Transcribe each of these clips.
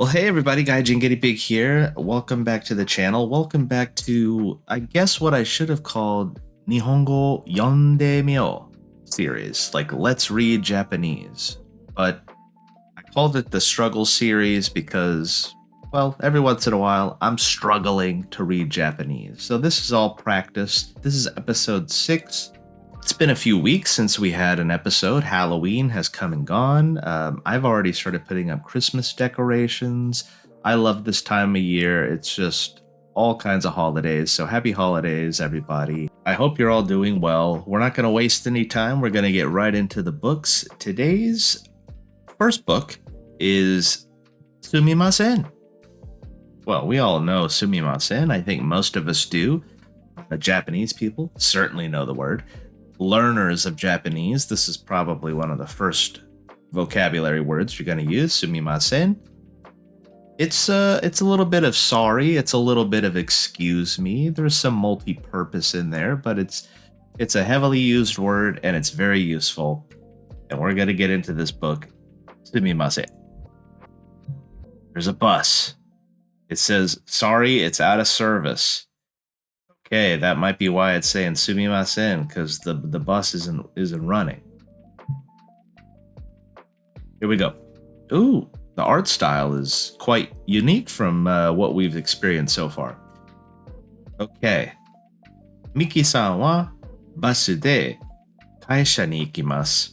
Well, hey everybody, Gaijin Guinea Pig here. Welcome back to the channel. Welcome back to, I guess, what I should have called Nihongo Yonde Myo series, like Let's Read Japanese. But I called it the Struggle series because, well, every once in a while, I'm struggling to read Japanese. So this is all practice. This is episode 6. It's been a few weeks since we had an episode. Halloween has come and gone. I've already started putting up Christmas decorations. I love this time of year. It's just all kinds of holidays. So happy holidays, everybody. I hope you're all doing well. We're not going to waste any time. We're going to get right into the books. Today's first book is Sumimasen. Well, we all know Sumimasen. I think most of us do. Japanese people certainly know the word. Learners of Japanese, this is probably one of the first vocabulary words you're going to use. Sumimasen. It's a little bit of sorry. It's a little bit of excuse me. There's some multi-purpose in there, but it's a heavily used word and it's very useful. And we're going to get into this book. Sumimasen. There's a bus. It says, sorry, it's out of service. Okay, that might be why it's saying sumimasen, because the bus isn't running. Here we go. Ooh, the art style is quite unique from what we've experienced so far. Okay. Miki-san wa basu de kaisha ni ikimasu.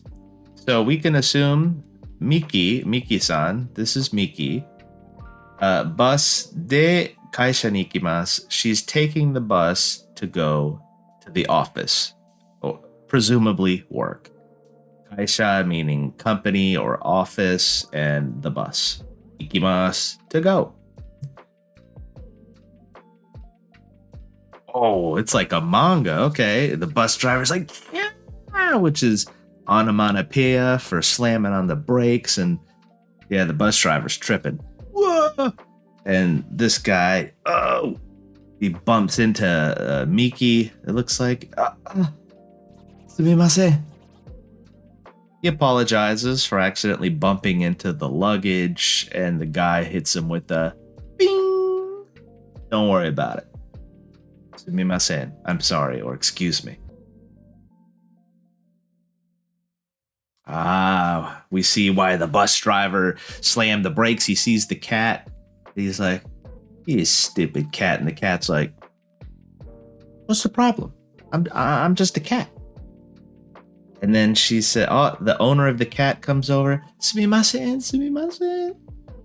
So we can assume Miki-san, this is Miki. Bus de kaisha ni ikimasu. She's taking the bus to go to the office, or presumably work. Kaisha meaning company or office, and the bus. Ikimasu, to go. Oh, it's like a manga. Okay, the bus driver's like, yeah, which is onomatopoeia for slamming on the brakes, and yeah, the bus driver's tripping. Whoa! And this guy, he bumps into Miki, it looks like. Sumimasen. He apologizes for accidentally bumping into the luggage, and the guy hits him with a bing. Don't worry about it. Sumimasen. I'm sorry, or excuse me. We see why the bus driver slammed the brakes. He sees the cat. He's like, you stupid cat. And the cat's like, what's the problem? I'm just a cat. And then she said, the owner of the cat comes over. Sumimasen.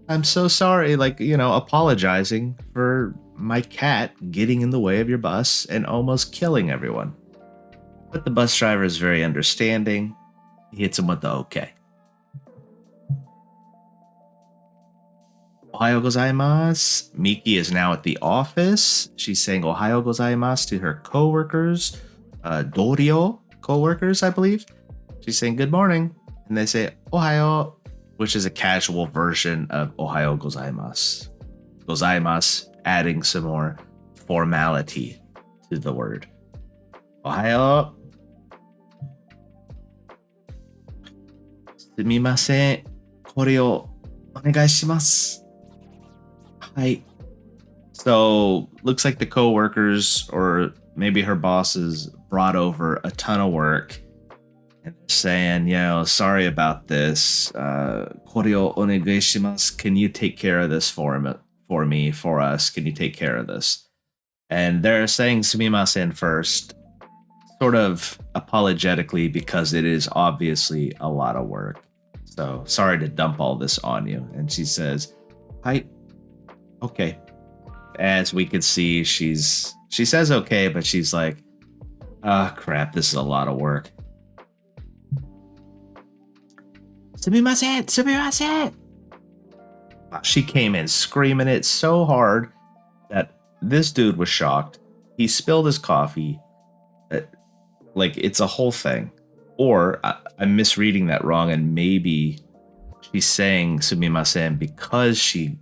I'm so sorry. Like, apologizing for my cat getting in the way of your bus and almost killing everyone. But the bus driver is very understanding. He hits him with the okay. Ohayo gozaimasu. Miki is now at the office. She's saying ohayo gozaimasu to her coworkers, dorio coworkers, I believe. She's saying good morning, and they say ohayo, which is a casual version of ohayo gozaimasu. Gozaimasu, adding some more formality to the word. Ohayo. Sumimasen, kore o onegai shimasu. Hi. So looks like the co-workers or maybe her bosses brought over a ton of work and they're saying, sorry about this. Kore o onegai shimasu. Can you take care of this for us? Can you take care of this? And they're saying sumimasen first, sort of apologetically, because it is obviously a lot of work. So sorry to dump all this on you. And she says, hi. Okay. As we could see, she says okay, but she's like, crap, this is a lot of work. Sumimasen. She came in screaming it so hard that this dude was shocked. He spilled his coffee. Like, it's a whole thing. Or I'm misreading that wrong, and maybe she's saying sumimasen because she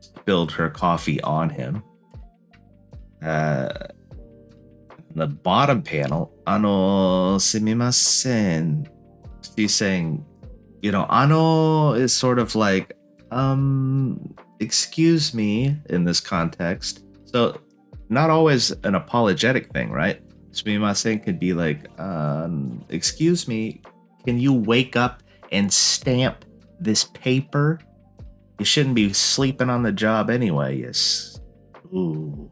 spilled her coffee on him. The bottom panel, sumimasen. She's saying, ano is sort of like, Excuse me in this context. So, not always an apologetic thing, right? すみません could be like, excuse me, can you wake up and stamp this paper? You shouldn't be sleeping on the job anyway. Yes. Ooh.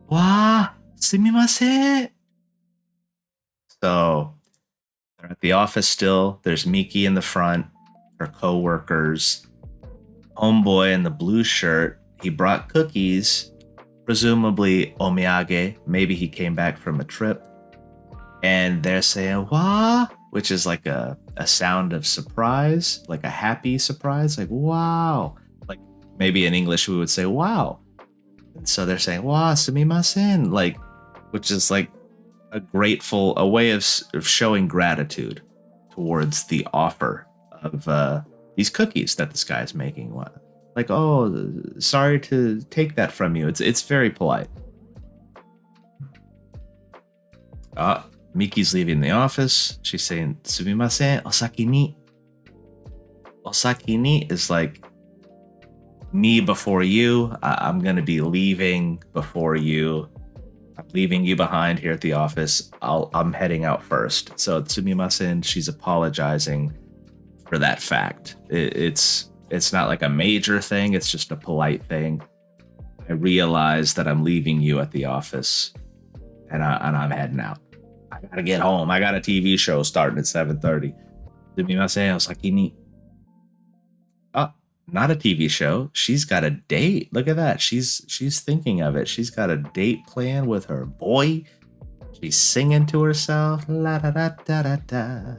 わあ、すみません. So, they're at the office still. There's Miki in the front, her coworkers. Homeboy in the blue shirt, he brought cookies, presumably omiyage. Maybe he came back from a trip. And they're saying, "Wah," which is like a sound of surprise, like a happy surprise, like wow. Like maybe in English we would say wow. And so they're saying, "Wah, sumimasen," like, which is like a way of showing gratitude towards the offer of these cookies that this guy is making. Like, oh, sorry to take that from you. It's very polite. Miki's leaving the office. She's saying, "Sumimasen, osaki ni." Osaki ni is like me before you. I'm gonna be leaving before you. I'm leaving you behind here at the office. I'm heading out first. So sumimasen, she's apologizing for that fact. It's not like a major thing. It's just a polite thing. I realize that I'm leaving you at the office, and I'm heading out. I gotta get home. I got a TV show starting at 7:30. Sumimasen, osaki ni. Not a TV show. She's got a date. Look at that. She's thinking of it. She's got a date plan with her boy. She's singing to herself. La da da da da da.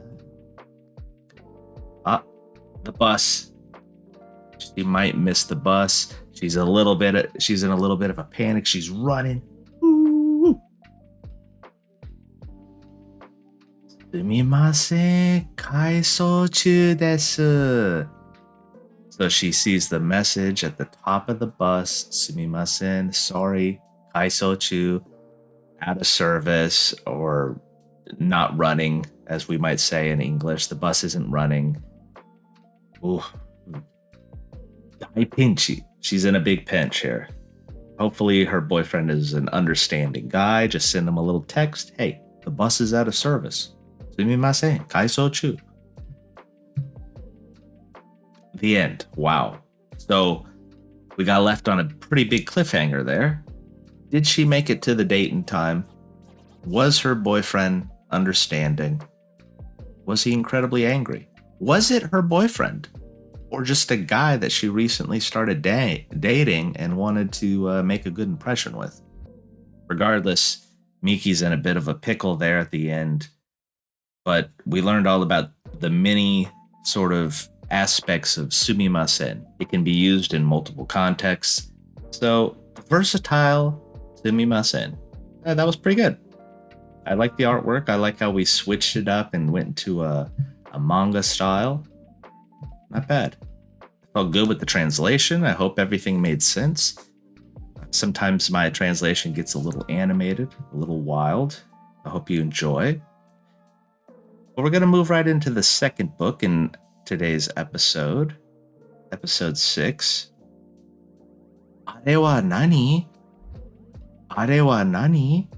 The bus. She might miss the bus. She's in a little bit of a panic. She's running. Sumimasen, kaiso chu desu. So she sees the message at the top of the bus. Sumimasen, sorry, kaisochu, out of service or not running, as we might say in English. The bus isn't running. Ooh. Dai pinchy. She's in a big pinch here. Hopefully her boyfriend is an understanding guy. Just send him a little text. Hey, the bus is out of service. Sumimasen, kaisochu. The end. Wow. So we got left on a pretty big cliffhanger there. Did she make it to the date in time? Was her boyfriend understanding? Was he incredibly angry? Was it her boyfriend? Or just a guy that she recently started dating and wanted to make a good impression with? Regardless, Miki's in a bit of a pickle there at the end. But we learned all about the many sort of aspects of sumimasen. It can be used in multiple contexts. So, versatile sumimasen. That was pretty good. I like the artwork. I like how we switched it up and went into a manga style. Not bad. I felt good with the translation. I hope everything made sense. Sometimes my translation gets a little animated, a little wild. I hope you enjoy. But we're going to move right into the second book in today's episode 6. Are wa nani? Are wa nani?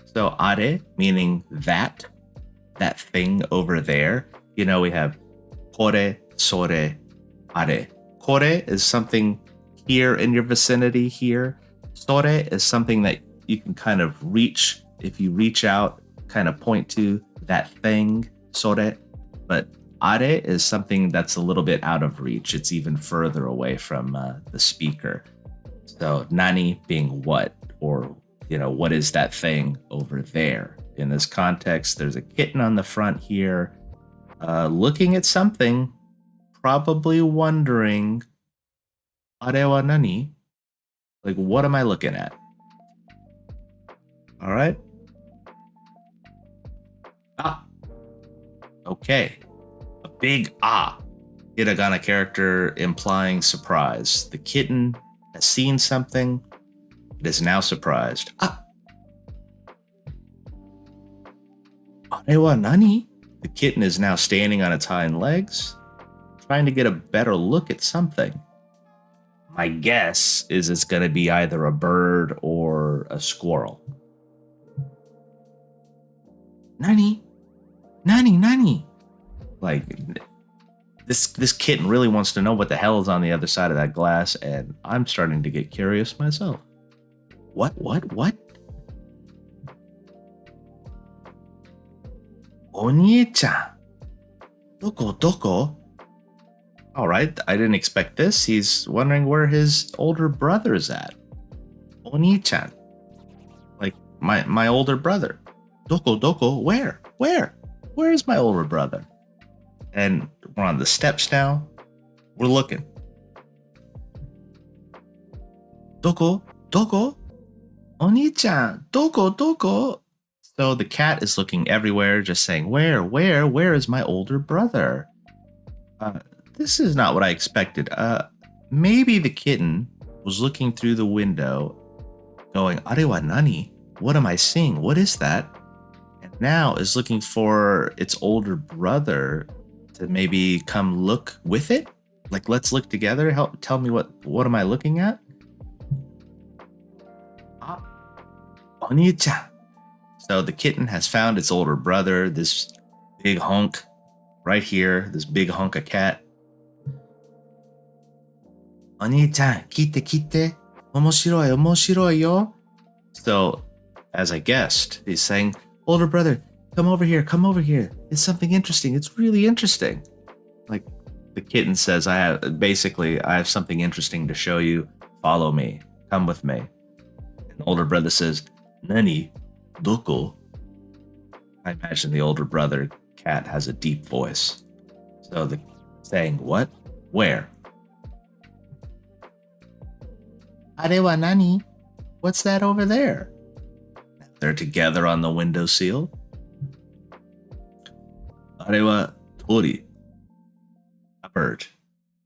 So are meaning that thing over there. You know, we have kore, sore, are. Kore is something here in your vicinity here. Sore is something that you can kind of reach. If you reach out, kind of point to that thing, sore. But are is something that's a little bit out of reach. It's even further away from the speaker. So nani being what, or, you know, what is that thing over there? In this context, there's a kitten on the front here looking at something, probably wondering, are wa nani? Like, what am I looking at? All right. Okay. A big hiragana character implying surprise. The kitten has seen something. It is now surprised. Are wa nani? The kitten is now standing on its hind legs. trying to get a better look at something. My guess is it's going to be either a bird or a squirrel. Nani? Nani, nani? Like, this kitten really wants to know what the hell is on the other side of that glass, and I'm starting to get curious myself. What? Oni-chan. Doko? All right, I didn't expect this. He's wondering where his older brother's at. Oni-chan. Like, my older brother. Doko? Where? Where is my older brother? And we're on the steps now. We're looking. Doko? Oni-chan, doko? So the cat is looking everywhere, just saying, where is my older brother? This is not what I expected. Maybe the kitten was looking through the window, going, "Are wa nani? What am I seeing? What is that?" And now is looking for its older brother to maybe come look with it. Like, let's look together. Tell me what am I looking at? Oni-chan. So the kitten has found its older brother, this big hunk right here, this big hunk of cat. Oni-chan, kite, omoshiroi yo. So, as I guessed, he's saying, "Older brother, come over here. It's something interesting. It's really interesting." Like, the kitten says, I have something interesting to show you. Follow me. Come with me. And the older brother says, "Nani? Doko?" I imagine the older brother cat has a deep voice. So the saying, "What? Where?" "Are wa nani? What's that over there?" They're together on the windowsill. "Are wa tori?" A bird.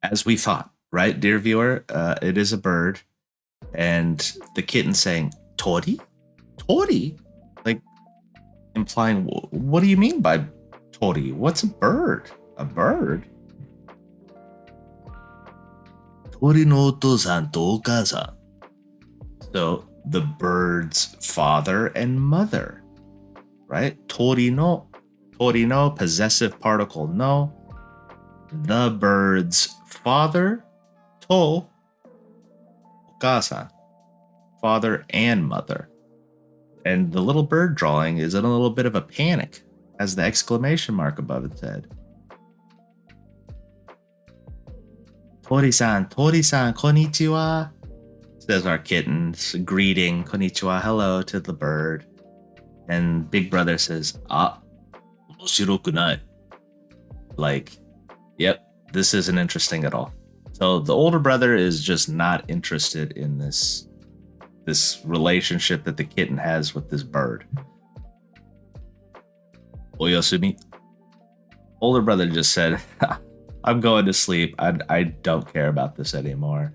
As we thought, right, dear viewer? It is a bird. And the kitten saying, "Tori? Tori?" Like, implying, what do you mean by tori? What's a bird? A bird? Tori no otou-san to okaa-san. So, the bird's father and mother, right? Tori no, possessive particle no. The bird's father, to, okaa-san, father and mother. And the little bird drawing is in a little bit of a panic, has the exclamation mark above its head. Tori-san, konnichiwa, says our kitten's greeting, konnichiwa, hello, to the bird. And Big Brother says, "Omoshiroku nai." Like, yep, this isn't interesting at all. So the older brother is just not interested in this relationship that the kitten has with this bird. Oyasumi. Older brother just said, "I'm going to sleep. I don't care about this anymore."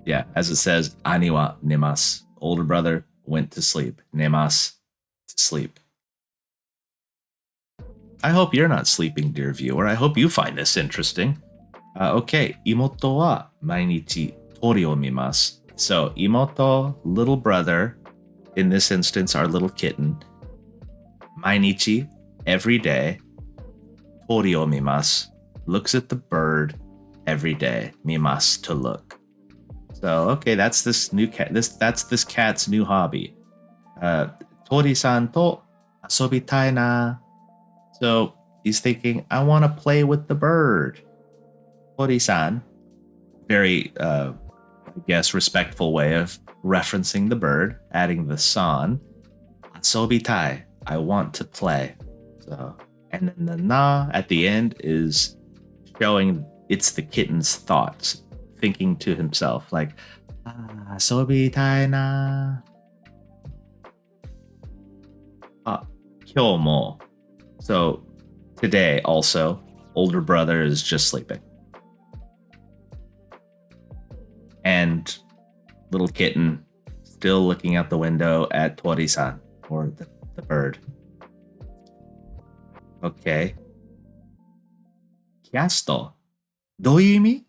Yeah, as it says, "Ani wa nemasu." Older brother went to sleep. Nemasu, to sleep. I hope you're not sleeping, dear viewer. I hope you find this interesting. Okay, imoto wa mainichi tori o mimasu. So, imoto, little brother, in this instance, our little kitten. Mainichi, every day. Tori o mimasu, looks at the bird every day. Mimasu, to look. So, okay, that's this new cat. That's this cat's new hobby. Tori-san to asobitai na. So, he's thinking, I want to play with the bird. Tori-san, very, I guess, respectful way of referencing the bird, adding the san. Asobitai, I want to play. So, and then the na at the end is showing it's the kitten's thoughts, thinking to himself, like, asobitai na. Kyomo. So, today also, older brother is just sleeping. And little kitten still looking out the window at Tori-san, or the bird. Okay. キャスト。どういう意味?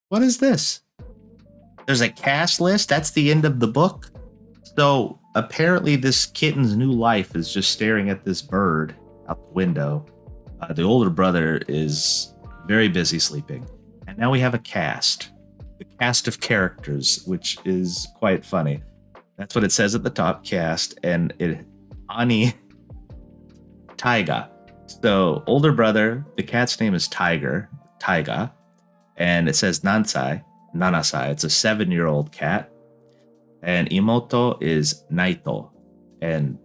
What is this? There's a cast list? That's the end of the book? So apparently this kitten's new life is just staring at this bird out the window. The older brother is very busy sleeping. And now we have a cast. The cast of characters, which is quite funny. That's what it says at the top, cast. And Ani Taiga. So older brother, the cat's name is Taiga. And it says Nansai, Nanasai. It's a 7-year-old cat. And Imoto is Naito. And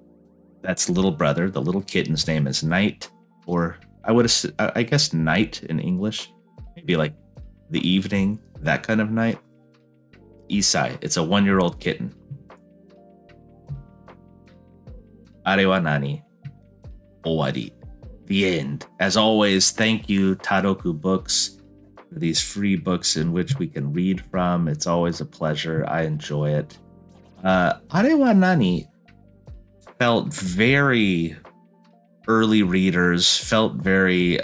that's little brother. The little kitten's name is Night. Or I guess night in English. Maybe like the evening, that kind of night. Isai. It's a 1-year-old kitten. Are wa nani? Owari. The end. As always, thank you, Taroku Books, for these free books in which we can read from. It's always a pleasure. I enjoy it. Are wa nani felt very early readers, felt very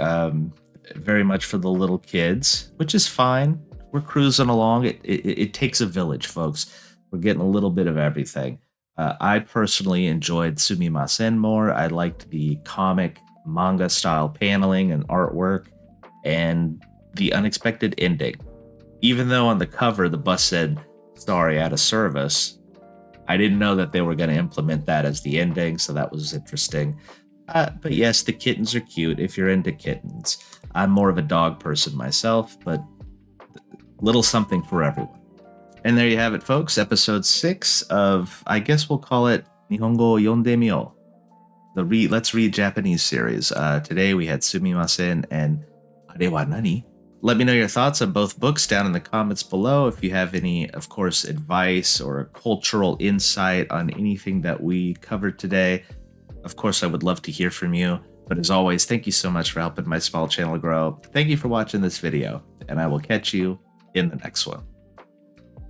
much for the little kids, which is fine. We're cruising along. It takes a village, folks. We're getting a little bit of everything. I personally enjoyed Sumimasen more. I liked the comic manga style paneling and artwork and the unexpected ending. Even though on the cover the bus said, "Sorry, out of service," I didn't know that they were going to implement that as the ending, so that was interesting. But yes, the kittens are cute if you're into kittens. I'm more of a dog person myself, but little something for everyone. And there you have it, folks. Episode 6 of, I guess we'll call it Nihongo Yonde Myo, the Let's Read Japanese series. Today we had Sumimasen and Are wa nani? Let me know your thoughts on both books down in the comments below. If you have any, of course, advice or cultural insight on anything that we covered today, of course, I would love to hear from you. But as always, thank you so much for helping my small channel grow. Thank you for watching this video, and I will catch you in the next one.